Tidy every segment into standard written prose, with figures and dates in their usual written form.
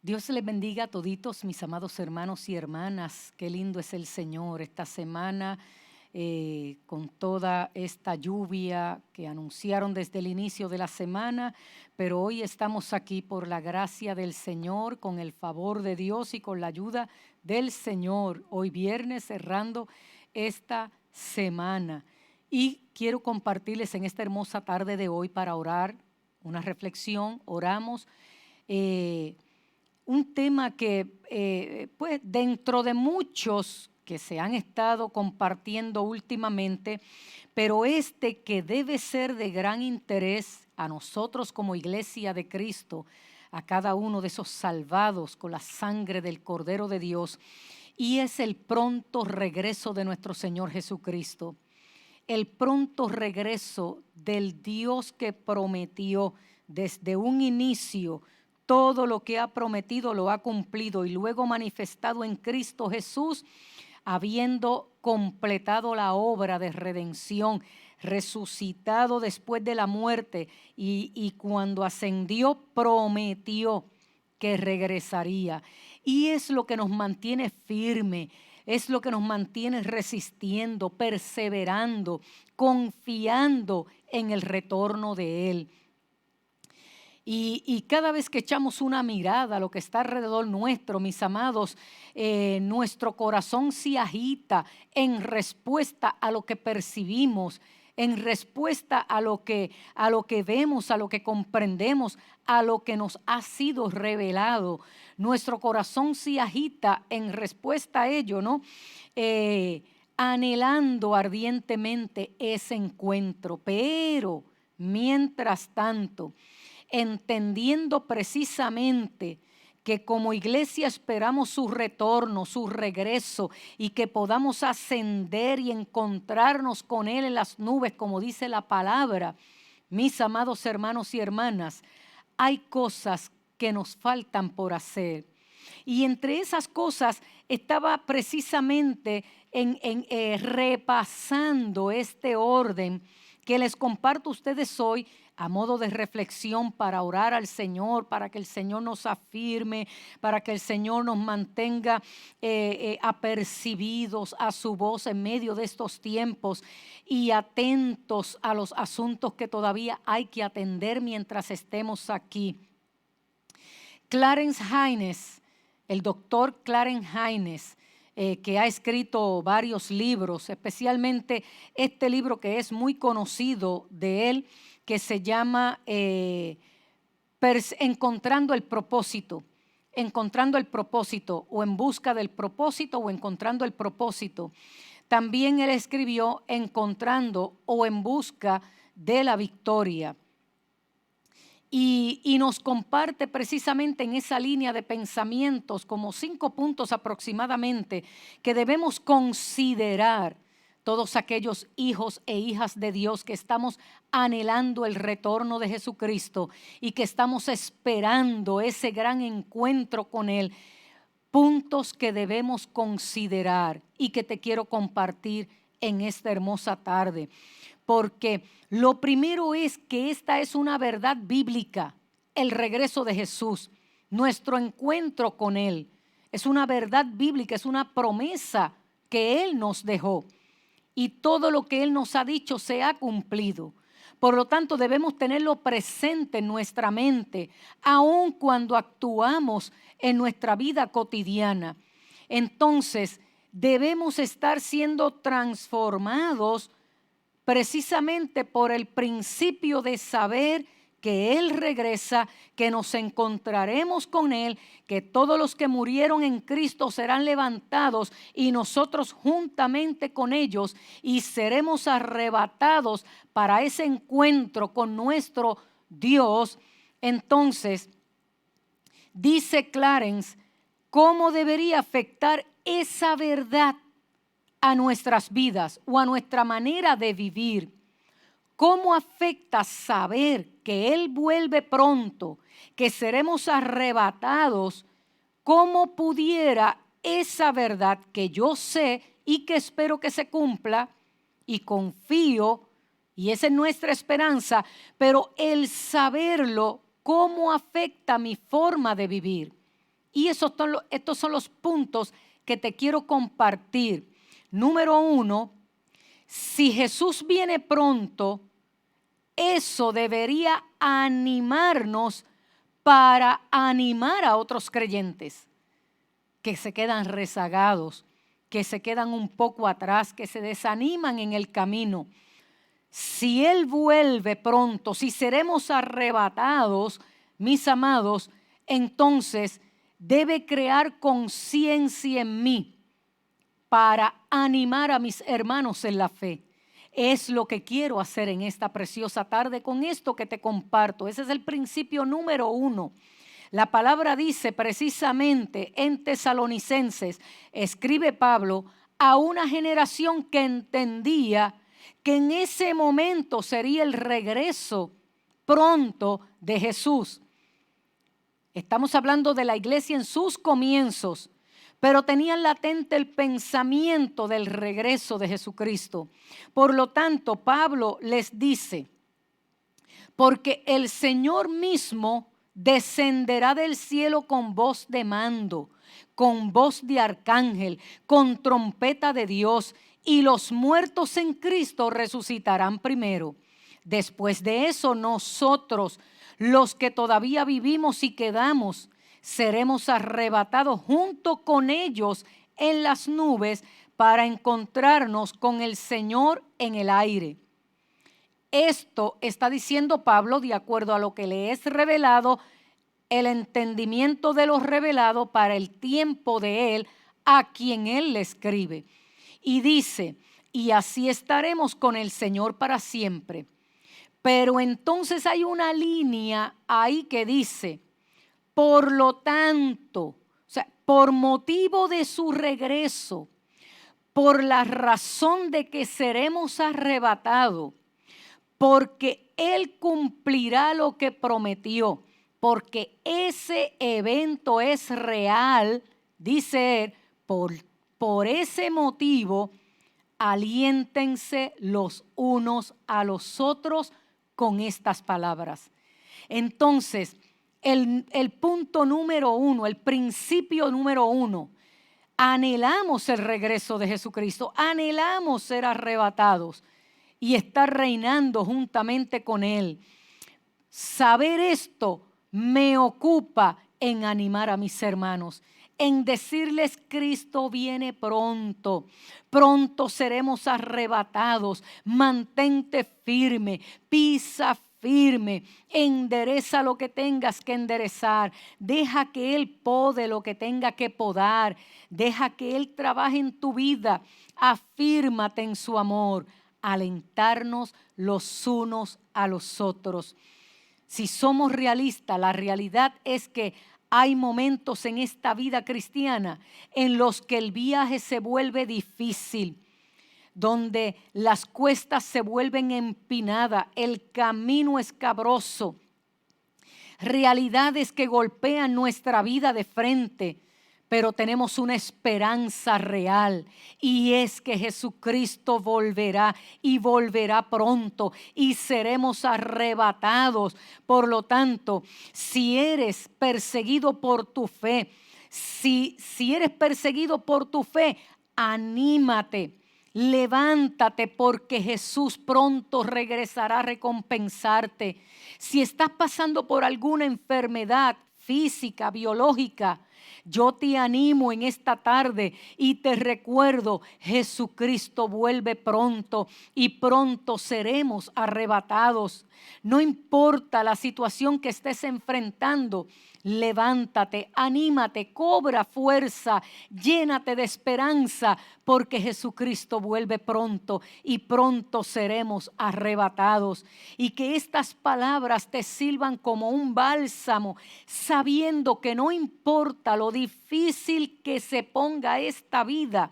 Dios les bendiga a toditos, mis amados hermanos y hermanas. Qué lindo es el Señor esta semana, con toda esta lluvia que anunciaron desde el inicio de la semana, pero hoy estamos aquí por la gracia del Señor, con el favor de Dios y con la ayuda del Señor. Hoy viernes cerrando esta semana. Y quiero compartirles en esta hermosa tarde de hoy para orar, una reflexión, oramos. Un tema que, pues, dentro de muchos que se han estado compartiendo últimamente, pero este que debe ser de gran interés a nosotros como Iglesia de Cristo, a cada uno de esos salvados con la sangre del Cordero de Dios, y es el pronto regreso de nuestro Señor Jesucristo. El pronto regreso del Dios que prometió desde un inicio. Todo lo que ha prometido lo ha cumplido y luego manifestado en Cristo Jesús, habiendo completado la obra de redención, resucitado después de la muerte y cuando ascendió prometió que regresaría. Y es lo que nos mantiene firme, es lo que nos mantiene resistiendo, perseverando, confiando en el retorno de Él. Y cada vez que echamos una mirada a lo que está alrededor nuestro, mis amados, nuestro corazón se agita en respuesta a lo que percibimos, en respuesta a lo que vemos, a lo que comprendemos, a lo que nos ha sido revelado. Nuestro corazón se agita en respuesta a ello, ¿no? Anhelando ardientemente ese encuentro. Pero, mientras tanto, entendiendo precisamente que como iglesia esperamos su retorno, su regreso, y que podamos ascender y encontrarnos con Él en las nubes, como dice la palabra. Mis amados hermanos y hermanas, hay cosas que nos faltan por hacer. Y entre esas cosas estaba precisamente repasando este orden que les comparto a ustedes hoy a modo de reflexión para orar al Señor, para que el Señor nos afirme, para que el Señor nos mantenga apercibidos a su voz en medio de estos tiempos y atentos a los asuntos que todavía hay que atender mientras estemos aquí. Clarence Haynes, el doctor Clarence Haynes, que ha escrito varios libros, especialmente este libro que es muy conocido de él, que se llama Encontrando el propósito, o En busca del propósito, o Encontrando el propósito. También él escribió Encontrando o En busca de la victoria. Y nos comparte precisamente en esa línea de pensamientos como 5 puntos aproximadamente que debemos considerar todos aquellos hijos e hijas de Dios que estamos anhelando el retorno de Jesucristo y que estamos esperando ese gran encuentro con Él. Puntos que debemos considerar y que te quiero compartir en esta hermosa tarde. Porque lo primero es que esta es una verdad bíblica, el regreso de Jesús, nuestro encuentro con Él. Es una verdad bíblica, es una promesa que Él nos dejó. Y todo lo que Él nos ha dicho se ha cumplido. Por lo tanto, debemos tenerlo presente en nuestra mente, aun cuando actuamos en nuestra vida cotidiana. Entonces, debemos estar siendo transformados precisamente por el principio de saber que Él regresa, que nos encontraremos con Él, que todos los que murieron en Cristo serán levantados y nosotros juntamente con ellos y seremos arrebatados para ese encuentro con nuestro Dios. Entonces, dice Clarence, ¿cómo debería afectar esa verdad a nuestras vidas o a nuestra manera de vivir? ¿Cómo afecta saber que Él vuelve pronto, que seremos arrebatados? ¿Cómo pudiera esa verdad que yo sé y que espero que se cumpla y confío, y esa es nuestra esperanza, pero el saberlo, cómo afecta mi forma de vivir? Y estos son los puntos que te quiero compartir. Número 1, si Jesús viene pronto, eso debería animarnos para animar a otros creyentes que se quedan rezagados, que se quedan un poco atrás, que se desaniman en el camino. Si Él vuelve pronto, si seremos arrebatados, mis amados, entonces debe crear conciencia en mí para animar a mis hermanos en la fe. Es lo que quiero hacer en esta preciosa tarde con esto que te comparto. Ese es el principio número 1. La palabra dice precisamente en Tesalonicenses, escribe Pablo, a una generación que entendía que en ese momento sería el regreso pronto de Jesús. Estamos hablando de la iglesia en sus comienzos, pero tenían latente el pensamiento del regreso de Jesucristo. Por lo tanto, Pablo les dice, porque el Señor mismo descenderá del cielo con voz de mando, con voz de arcángel, con trompeta de Dios, y los muertos en Cristo resucitarán primero. Después de eso, nosotros, los que todavía vivimos y quedamos, seremos arrebatados junto con ellos en las nubes para encontrarnos con el Señor en el aire. Esto está diciendo Pablo de acuerdo a lo que le es revelado, el entendimiento de lo revelado para el tiempo de él, a quien él le escribe. Y dice, y así estaremos con el Señor para siempre. Pero entonces hay una línea ahí que dice, por lo tanto, o sea, por motivo de su regreso, por la razón de que seremos arrebatados, porque Él cumplirá lo que prometió, porque ese evento es real, dice Él, por ese motivo, aliéntense los unos a los otros con estas palabras. Entonces, el punto número 1, el principio número 1, anhelamos el regreso de Jesucristo, anhelamos ser arrebatados y estar reinando juntamente con Él. Saber esto me ocupa en animar a mis hermanos, en decirles Cristo viene pronto, pronto seremos arrebatados, mantente firme, pisa firme, endereza lo que tengas que enderezar, deja que Él pode lo que tenga que podar, deja que Él trabaje en tu vida, afírmate en su amor, alentarnos los unos a los otros. Si somos realistas, la realidad es que hay momentos en esta vida cristiana en los que el viaje se vuelve difícil, donde las cuestas se vuelven empinadas, el camino escabroso, realidades que golpean nuestra vida de frente, pero tenemos una esperanza real y es que Jesucristo volverá y volverá pronto y seremos arrebatados. Por lo tanto, si eres perseguido por tu fe, si eres perseguido por tu fe, anímate. Levántate porque Jesús pronto regresará a recompensarte. Si estás pasando por alguna enfermedad física, biológica, yo te animo en esta tarde y te recuerdo, Jesucristo vuelve pronto y pronto seremos arrebatados. No importa la situación que estés enfrentando, levántate, anímate, cobra fuerza, llénate de esperanza, porque Jesucristo vuelve pronto y pronto seremos arrebatados. Y que estas palabras te sirvan como un bálsamo, sabiendo que no importa lo difícil que se ponga esta vida,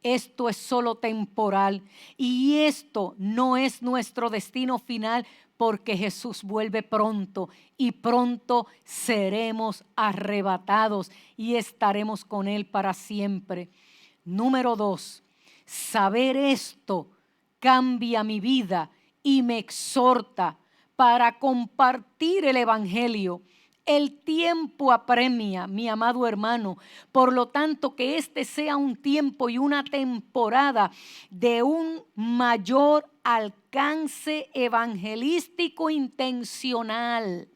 esto es solo temporal y esto no es nuestro destino final, porque Jesús vuelve pronto y pronto seremos arrebatados y estaremos con Él para siempre. Número 2, saber esto cambia mi vida y me exhorta para compartir el Evangelio El tiempo apremia, mi amado hermano. Por lo tanto, que este sea un tiempo y una temporada de un mayor alcance evangelístico intencional.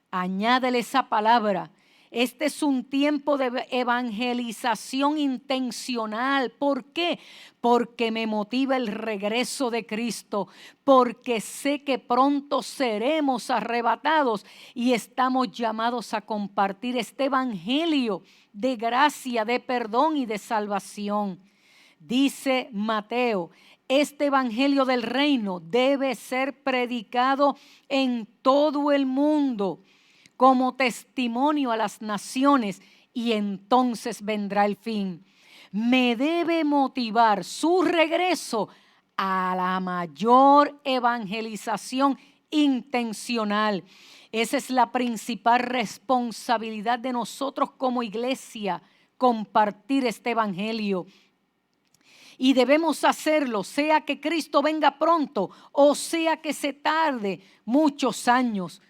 Añádele esa palabra. Este es un tiempo de evangelización intencional. ¿Por qué? Porque me motiva el regreso de Cristo, porque sé que pronto seremos arrebatados y estamos llamados a compartir este evangelio de gracia, de perdón y de salvación. Dice Mateo, este evangelio del reino debe ser predicado en todo el mundo como testimonio a las naciones, y entonces vendrá el fin. Me debe motivar su regreso a la mayor evangelización intencional. Esa es la principal responsabilidad de nosotros como iglesia, compartir este evangelio. Y debemos hacerlo, sea que Cristo venga pronto o sea que se tarde muchos años.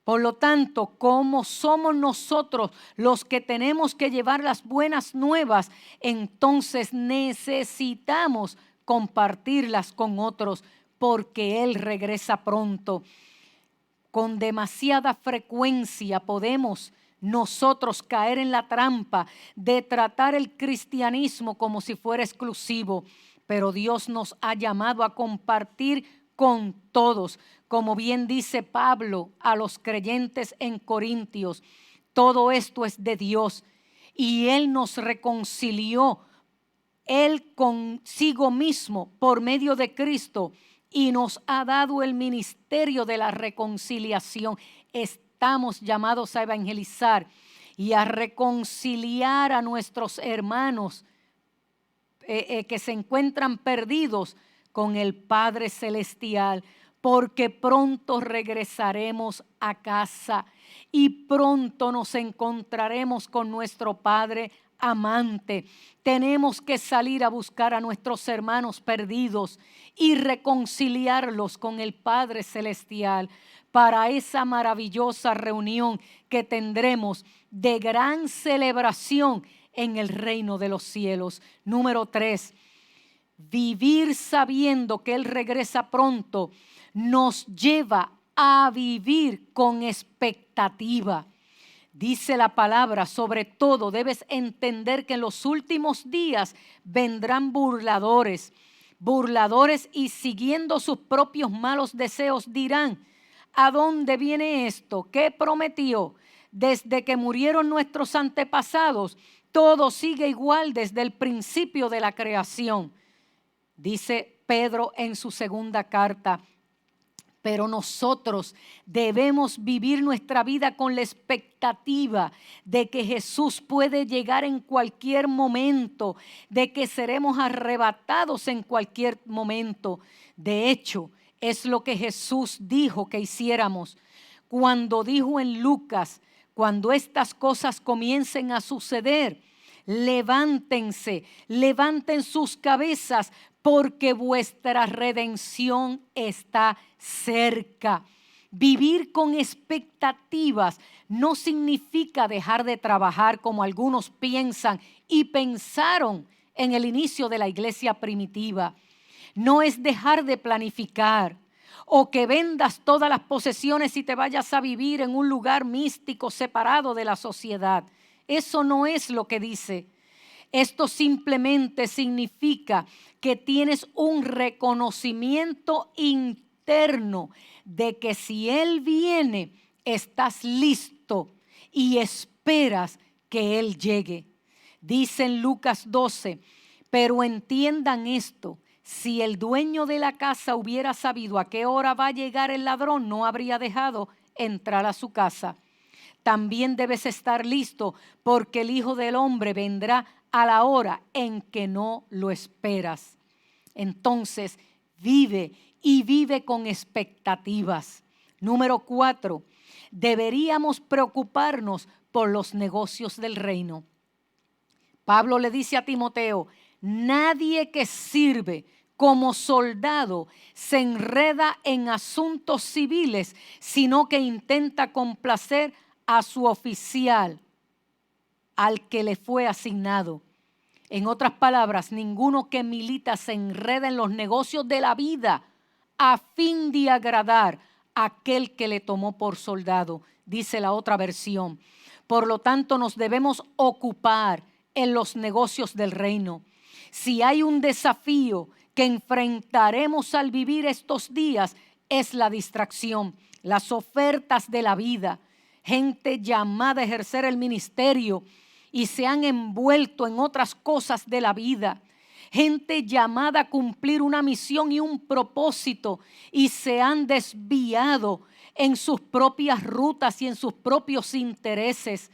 Por lo tanto, como somos nosotros los que tenemos que llevar las buenas nuevas, entonces necesitamos compartirlas con otros, porque Él regresa pronto. Con demasiada frecuencia podemos nosotros caer en la trampa de tratar el cristianismo como si fuera exclusivo, pero Dios nos ha llamado a compartir con todos. Como bien dice Pablo a los creyentes en Corintios, todo esto es de Dios y Él nos reconcilió, Él consigo mismo por medio de Cristo, y nos ha dado el ministerio de la reconciliación. Estamos llamados a evangelizar y a reconciliar a nuestros hermanos que se encuentran perdidos con el Padre Celestial, porque pronto regresaremos a casa y pronto nos encontraremos con nuestro Padre amante. Tenemos que salir a buscar a nuestros hermanos perdidos y reconciliarlos con el Padre Celestial para esa maravillosa reunión que tendremos de gran celebración en el reino de los cielos. Número 3, vivir sabiendo que Él regresa pronto nos lleva a vivir con expectativa. Dice la palabra, sobre todo debes entender que en los últimos días vendrán burladores y siguiendo sus propios malos deseos dirán, ¿a dónde viene esto? ¿Qué prometió? Desde que murieron nuestros antepasados, todo sigue igual desde el principio de la creación. Dice Pedro en su segunda carta. Pero nosotros debemos vivir nuestra vida con la expectativa de que Jesús puede llegar en cualquier momento, de que seremos arrebatados en cualquier momento. De hecho, es lo que Jesús dijo que hiciéramos cuando dijo en Lucas, cuando estas cosas comiencen a suceder, levántense, levanten sus cabezas, porque vuestra redención está cerca. Vivir con expectativas no significa dejar de trabajar como algunos piensan y pensaron en el inicio de la iglesia primitiva. No es dejar de planificar o que vendas todas las posesiones y te vayas a vivir en un lugar místico separado de la sociedad. Eso no es lo que dice. Esto simplemente significa que tienes un reconocimiento interno de que si Él viene, estás listo y esperas que Él llegue. Dice en Lucas 12, pero entiendan esto, si el dueño de la casa hubiera sabido a qué hora va a llegar el ladrón, no habría dejado entrar a su casa. También debes estar listo, porque el Hijo del Hombre vendrá a la hora en que no lo esperas. Entonces, vive y vive con expectativas. Número 4, deberíamos preocuparnos por los negocios del reino. Pablo le dice a Timoteo, nadie que sirve como soldado se enreda en asuntos civiles, sino que intenta complacer a su oficial, al que le fue asignado. En otras palabras, ninguno que milita se enreda en los negocios de la vida a fin de agradar a aquel que le tomó por soldado, dice la otra versión. Por lo tanto, nos debemos ocupar en los negocios del reino. Si hay un desafío que enfrentaremos al vivir estos días, es la distracción, las ofertas de la vida, gente llamada a ejercer el ministerio y se han envuelto en otras cosas de la vida. Gente llamada a cumplir una misión y un propósito y se han desviado en sus propias rutas y en sus propios intereses.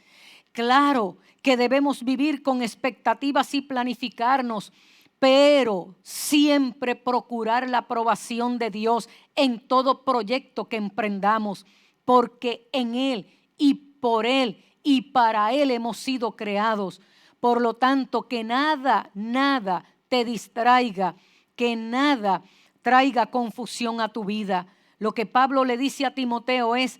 Claro que debemos vivir con expectativas y planificarnos, pero siempre procurar la aprobación de Dios en todo proyecto que emprendamos, porque en Él y por Él y para Él hemos sido creados. Por lo tanto, que nada te distraiga, que nada traiga confusión a tu vida. Lo que Pablo le dice a Timoteo es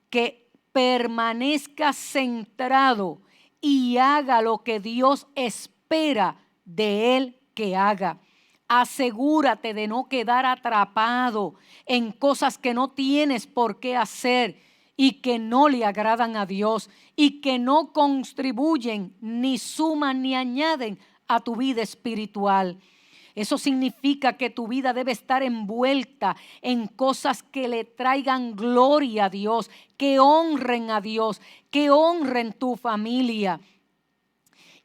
que permanezca centrado y haga lo que Dios espera de él que haga. Asegúrate de no quedar atrapado en cosas que no tienes por qué hacer y que no le agradan a Dios y que no contribuyen, ni suman, ni añaden a tu vida espiritual. Eso significa que tu vida debe estar envuelta en cosas que le traigan gloria a Dios, que honren a Dios, que honren tu familia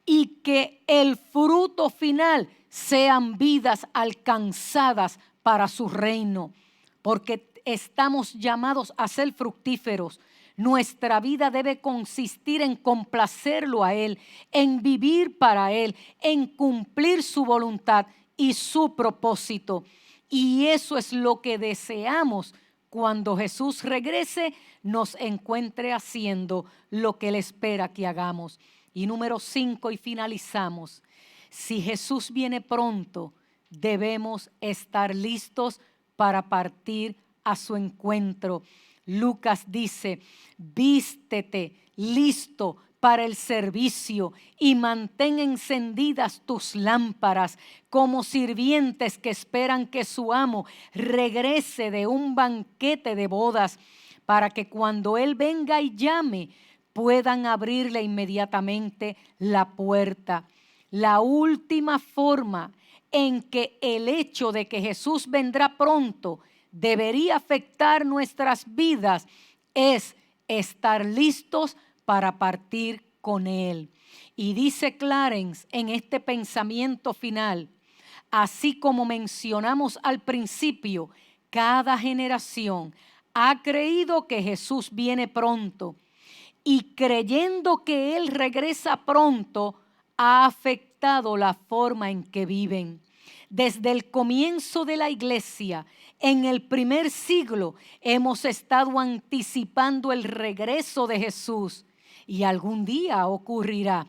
y que el fruto final sean vidas alcanzadas para su reino, porque estamos llamados a ser fructíferos. Nuestra vida debe consistir en complacerlo a Él, en vivir para Él, en cumplir su voluntad y su propósito. Y eso es lo que deseamos cuando Jesús regrese, nos encuentre haciendo lo que Él espera que hagamos. Y número 5, y finalizamos. Si Jesús viene pronto, debemos estar listos para partir a su encuentro. Lucas dice, vístete listo para el servicio y mantén encendidas tus lámparas como sirvientes que esperan que su amo regrese de un banquete de bodas, para que cuando él venga y llame, puedan abrirle inmediatamente la puerta. La última forma en que el hecho de que Jesús vendrá pronto debería afectar nuestras vidas es estar listos para partir con Él. Y dice Clarence en este pensamiento final, así como mencionamos al principio, cada generación ha creído que Jesús viene pronto y creyendo que Él regresa pronto, ha afectado la forma en que viven. Desde el comienzo de la iglesia, en el primer siglo, hemos estado anticipando el regreso de Jesús y algún día ocurrirá.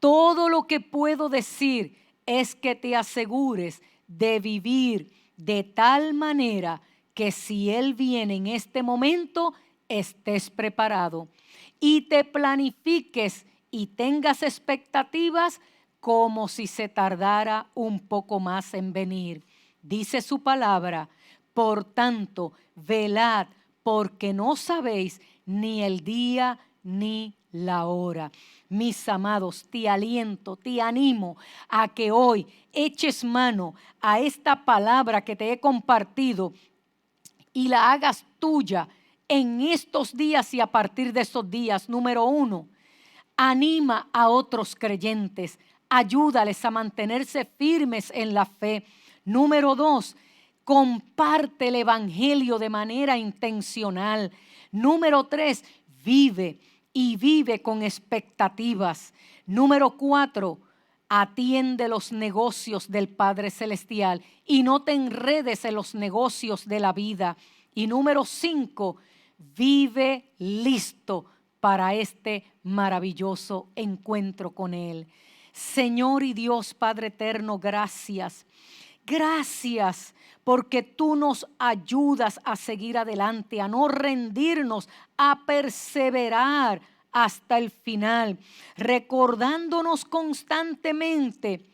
Todo lo que puedo decir es que te asegures de vivir de tal manera que si Él viene en este momento, estés preparado y te planifiques y tengas expectativas como si se tardara un poco más en venir. Dice su palabra, por tanto, velad, porque no sabéis ni el día ni la hora. Mis amados, te aliento, te animo a que hoy eches mano a esta palabra que te he compartido y la hagas tuya en estos días y a partir de estos días. Número 1, anima a otros creyentes, ayúdales a mantenerse firmes en la fe. Número 2, comparte el evangelio de manera intencional. Número 3, vive y vive con expectativas. Número 4, atiende los negocios del Padre Celestial y no te enredes en los negocios de la vida. Y número 5, vive listo para este maravilloso encuentro con Él. Señor y Dios Padre eterno, gracias. Gracias porque tú nos ayudas a seguir adelante, a no rendirnos, a perseverar hasta el final, recordándonos constantemente,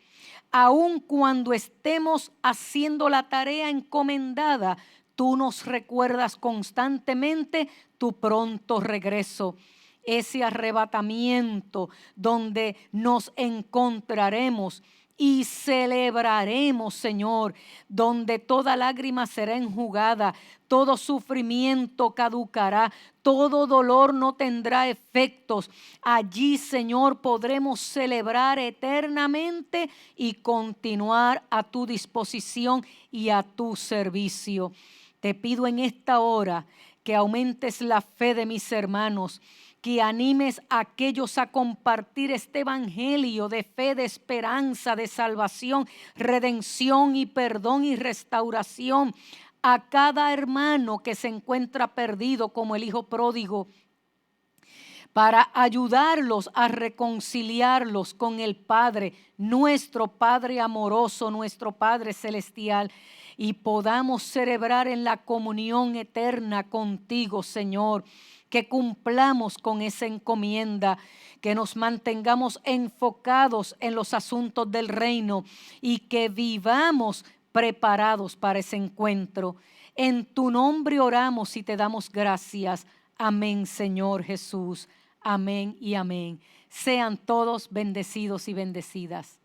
aun cuando estemos haciendo la tarea encomendada, tú nos recuerdas constantemente tu pronto regreso. Ese arrebatamiento donde nos encontraremos y celebraremos, Señor, donde toda lágrima será enjugada, todo sufrimiento caducará, todo dolor no tendrá efectos. Allí, Señor, podremos celebrar eternamente y continuar a tu disposición y a tu servicio. Te pido en esta hora que aumentes la fe de mis hermanos, que animes a aquellos a compartir este evangelio de fe, de esperanza, de salvación, redención y perdón y restauración a cada hermano que se encuentra perdido como el hijo pródigo, para ayudarlos a reconciliarlos con el Padre, nuestro Padre amoroso, nuestro Padre celestial, y podamos celebrar en la comunión eterna contigo, Señor. Que cumplamos con esa encomienda, que nos mantengamos enfocados en los asuntos del reino y que vivamos preparados para ese encuentro. En tu nombre oramos y te damos gracias. Amén, Señor Jesús. Amén y amén. Sean todos bendecidos y bendecidas.